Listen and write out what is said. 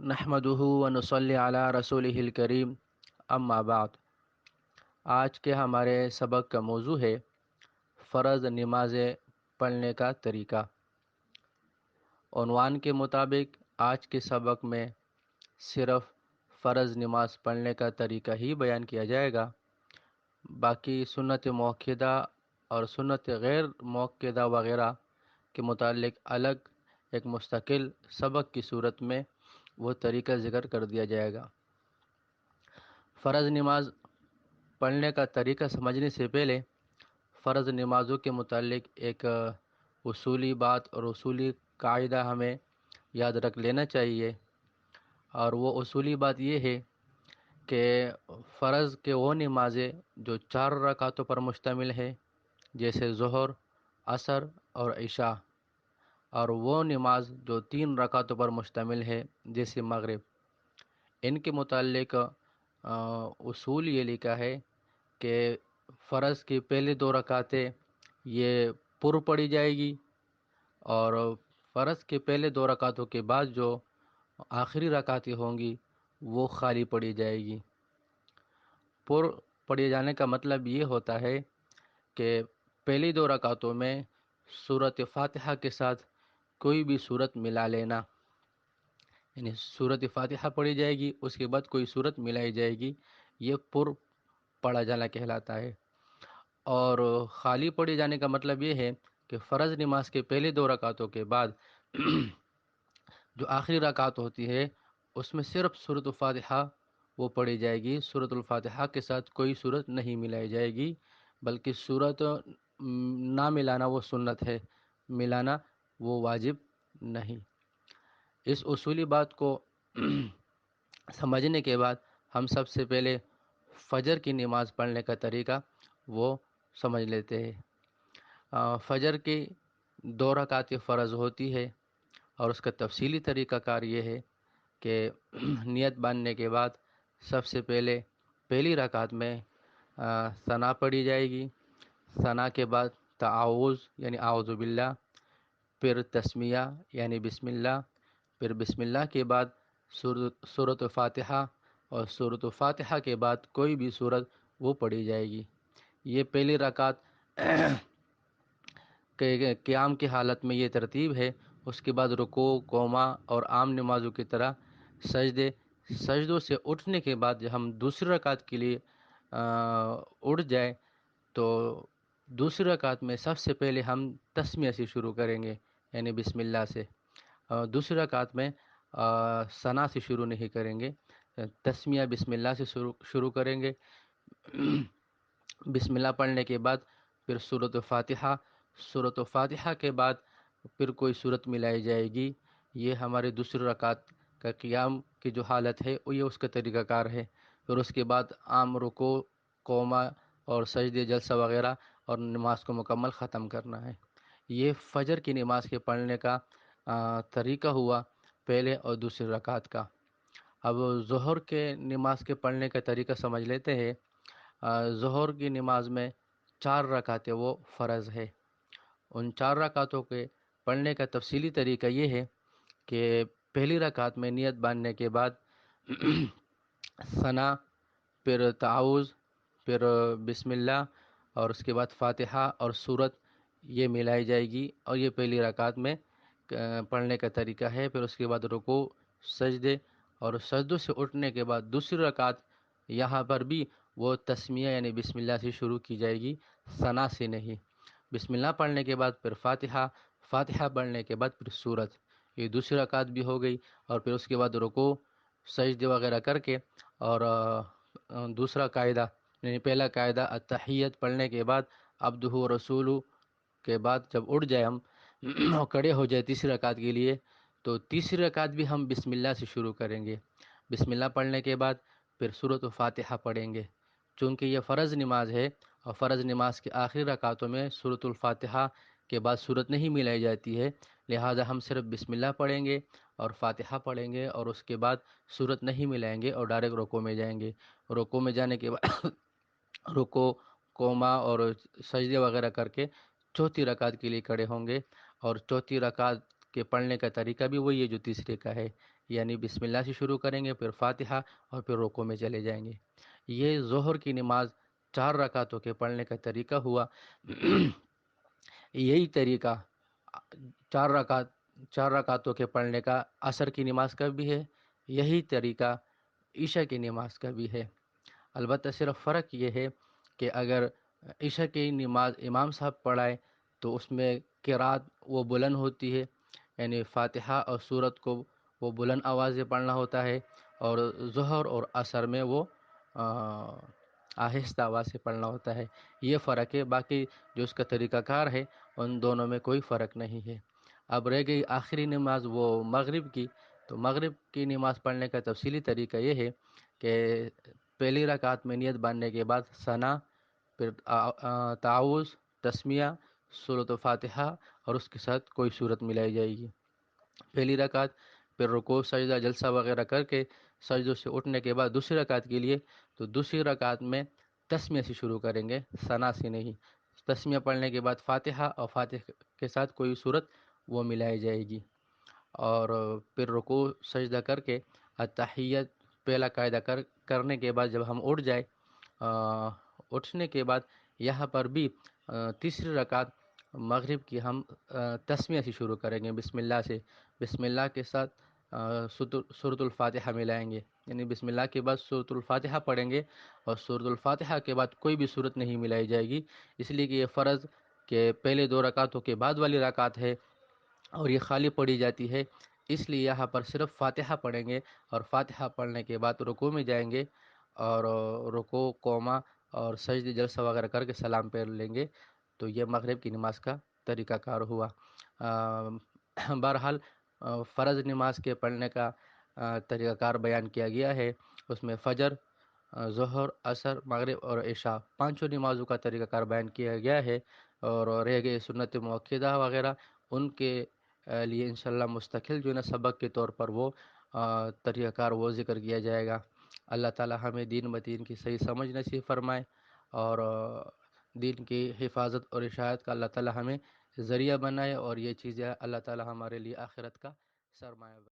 نحمدہ ونصلی علی رسولہ الکریم اما بعد۔ آج کے ہمارے سبق کا موضوع ہے فرض نمازیں پڑھنے کا طریقہ۔ عنوان کے مطابق آج کے سبق میں صرف فرض نماز پڑھنے کا طریقہ ہی بیان کیا جائے گا، باقی سنت موقدہ اور سنت غیر موقدہ وغیرہ کے متعلق الگ ایک مستقل سبق کی صورت میں وہ طریقہ ذکر کر دیا جائے گا۔ فرض نماز پڑھنے کا طریقہ سمجھنے سے پہلے فرض نمازوں کے متعلق ایک اصولی بات اور اصولی قاعدہ ہمیں یاد رکھ لینا چاہیے، اور وہ اصولی بات یہ ہے کہ فرض کے وہ نمازیں جو 4 رکعتوں پر مشتمل ہے، جیسے ظہر، عصر اور عشاء، اور وہ نماز جو 3 رکعتوں پر مشتمل ہے جیسے مغرب، ان کے متعلق اصول یہ لکھا ہے کہ فرض کی پہلی 2 رکعتیں یہ پر پڑھی جائے گی، اور فرض کے پہلے 2 رکعتوں کے بعد جو آخری رکعتیں ہوں گی وہ خالی پڑھی جائے گی۔ پر پڑھے جانے کا مطلب یہ ہوتا ہے کہ پہلی 2 رکعتوں میں سورۃ فاتحہ کے ساتھ کوئی بھی سورت ملا لینا، یعنی سورۃ فاتحہ پڑھی جائے گی، اس کے بعد کوئی سورت ملائی جائے گی، یہ پر پڑھا جانا کہلاتا ہے۔ اور خالی پڑھے جانے کا مطلب یہ ہے کہ فرض نماز کے پہلے 2 رکعتوں کے بعد جو آخری رکعت ہوتی ہے اس میں صرف سورۃ الفاتحہ وہ پڑھی جائے گی، سورۃ الفاتحہ کے ساتھ کوئی سورت نہیں ملائی جائے گی، بلکہ سورت نہ ملانا وہ سنت ہے، ملانا وہ واجب نہیں۔ اس اصولی بات کو سمجھنے کے بعد ہم سب سے پہلے فجر کی نماز پڑھنے کا طریقہ وہ سمجھ لیتے ہیں۔ فجر کی 2 رکعتیں فرض ہوتی ہے، اور اس کا تفصیلی طریقہ کار یہ ہے کہ نیت باندھنے کے بعد سب سے پہلے پہلی رکعت میں ثنا پڑھی جائے گی، ثنا کے بعد تعاوذ یعنی اعوذ باللہ، پھر تسمیہ یعنی بسم اللہ، پھر بسم اللہ کے بعد سورۃ فاتحہ، اور سورۃ فاتحہ کے بعد کوئی بھی سورت وہ پڑھی جائے گی۔ یہ پہلی رکعت کے قیام کی حالت میں یہ ترتیب ہے۔ اس کے بعد رکوع، قوما اور عام نمازوں کی طرح سجدوں سے اٹھنے کے بعد جب ہم دوسری رکعت کے لیے اٹھ جائیں تو دوسری رکعت میں سب سے پہلے ہم تسمیہ سے شروع کریں گے، یعنی بسم اللہ سے۔ دوسری رکعت میں ثنا سے شروع نہیں کریں گے، تسمیہ بسم اللہ سے شروع کریں گے۔ بسم اللہ پڑھنے کے بعد پھر سورۃ فاتحہ، سورۃ فاتحہ کے بعد پھر کوئی سورت ملائی جائے گی۔ یہ ہمارے دوسری رکعت کا قیام کی جو حالت ہے یہ اس کا طریقہ کار ہے۔ پھر اس کے بعد عام رکوع، قوما اور سجدے، جلسہ وغیرہ، اور نماز کو مکمل ختم کرنا ہے۔ یہ فجر کی نماز کے پڑھنے کا طریقہ ہوا پہلے اور دوسری رکعت کا۔ اب ظہر کے نماز کے پڑھنے کا طریقہ سمجھ لیتے ہیں۔ ظہر کی نماز میں 4 رکعتیں وہ فرض ہے۔ ان 4 رکعتوں کے پڑھنے کا تفصیلی طریقہ یہ ہے کہ پہلی رکعت میں نیت باندھنے کے بعد ثنا، پھر تعاوذ، پھر بسم اللہ، اور اس کے بعد فاتحہ اور سورت یہ ملائی جائے گی، اور یہ پہلی رکعت میں پڑھنے کا طریقہ ہے۔ پھر اس کے بعد رکوع، سجدے، اور سجدوں سے اٹھنے کے بعد دوسری رکعت یہاں پر بھی وہ تسمیہ یعنی بسم اللہ سے شروع کی جائے گی، ثنا سے نہیں۔ بسم اللہ پڑھنے کے بعد پھر فاتحہ، فاتحہ پڑھنے کے بعد پھر سورت، یہ دوسری رکعت بھی ہو گئی۔ اور پھر اس کے بعد رکوع، سجدے وغیرہ کر کے، اور دوسرا قاعدہ یعنی پہلا قاعدہ التحیت پڑھنے کے بعد عبدہ و رسولہ کے بعد جب اٹھ جائے ہم کھڑے ہو جائے تیسری رکعت کے لیے، تو تیسری رکعت بھی ہم بسم اللہ سے شروع کریں گے۔ بسم اللہ پڑھنے کے بعد پھر سورۃ فاتحہ پڑھیں گے۔ چونکہ یہ فرض نماز ہے، اور فرض نماز کے آخری رکعتوں میں سورۃ الفاتحہ کے بعد سورت نہیں ملائی جاتی ہے، لہذا ہم صرف بسم اللہ پڑھیں گے اور فاتحہ پڑھیں گے، اور اس کے بعد سورت نہیں ملائیں گے اور ڈائریکٹ رکوع میں جائیں گے۔ رکوع میں جانے کے بعد رکوع، قوما اور سجدے وغیرہ کر کے چوتھی رکعت کے لیے کھڑے ہوں گے، اور چوتھی رکعت کے پڑھنے کا طریقہ بھی وہی ہے جو تیسرے کا ہے، یعنی بسم اللہ سے شروع کریں گے، پھر فاتحہ، اور پھر رکوع میں چلے جائیں گے۔ یہ ظہر کی نماز 4 رکعتوں کے پڑھنے کا طریقہ ہوا۔ یہی طریقہ 4 رکعت 4 رکعتوں کے پڑھنے کا عصر کی نماز کا بھی ہے، یہی طریقہ عشاء کی نماز کا بھی ہے۔ البتہ صرف فرق یہ ہے کہ اگر عشاء کی نماز امام صاحب پڑھائے تو اس میں قرات وہ بلند ہوتی ہے، یعنی فاتحہ اور سورت کو وہ بلند آواز سے پڑھنا ہوتا ہے، اور ظہر اور عصر میں وہ آہستہ آواز سے پڑھنا ہوتا ہے۔ یہ فرق ہے، باقی جو اس کا طریقہ کار ہے ان دونوں میں کوئی فرق نہیں ہے۔ اب رہ گئی آخری نماز وہ مغرب کی، تو مغرب کی نماز پڑھنے کا تفصیلی طریقہ یہ ہے کہ پہلی رکعت میں نیت باندھنے کے بعد ثنا، پھر تعوذ، تسمیہ، سورۃ فاتحہ، اور اس کے ساتھ کوئی صورت ملائی جائے گی۔ پہلی رکعت، پھر رکوع، سجدہ، جلسہ وغیرہ کر کے سجدوں سے اٹھنے کے بعد دوسری رکعت کے لیے، تو دوسری رکعت میں تسمیہ سے شروع کریں گے، ثنا سے نہیں۔ تسمیہ پڑھنے کے بعد فاتحہ، اور فاتحہ کے ساتھ کوئی صورت وہ ملائی جائے گی، اور پھر رکوع سجدہ کر کے التحیت پہلا قاعدہ کرنے کے بعد جب ہم اٹھ جائے، اٹھنے کے بعد یہاں پر بھی تیسری رکعت مغرب کی ہم تسمیہ سے شروع کریں گے، بسم اللہ سے۔ بسم اللہ کے ساتھ سورۃ الفاتحہ ملائیں گے، یعنی بسم اللہ کے بعد سورۃ الفاتحہ پڑھیں گے، اور سورۃ الفاتحہ کے بعد کوئی بھی صورت نہیں ملائی جائے گی، اس لیے کہ یہ فرض کہ پہلے 2 رکعتوں کے بعد والی رکعت ہے اور یہ خالی پڑھی جاتی ہے، اس لیے یہاں پر صرف فاتحہ پڑھیں گے، اور فاتحہ پڑھنے کے بعد رکوع میں جائیں گے، اور رکوع، قوما اور سجدہ، جلسہ وغیرہ کر کے سلام پھیر لیں گے۔ تو یہ مغرب کی نماز کا طریقہ کار ہوا۔ بہرحال فرض نماز کے پڑھنے کا طریقہ کار بیان کیا گیا ہے، اس میں فجر، ظہر، عصر، مغرب اور عشاء 5 نمازوں کا طریقہ کار بیان کیا گیا ہے، اور رہ گئے سنت مؤکدہ وغیرہ، ان کے لیے انشاءاللہ مستقل جو ہے نا سبق کے طور پر وہ طریقہ کار وہ ذکر کیا جائے گا۔ اللہ تعالی ہمیں دین متین کی صحیح سمجھ نصیب فرمائے، اور دین کی حفاظت اور اشاعت کا اللہ تعالی ہمیں ذریعہ بنائے، اور یہ چیزیں اللہ تعالی ہمارے لیے آخرت کا سرمایہ بنائے۔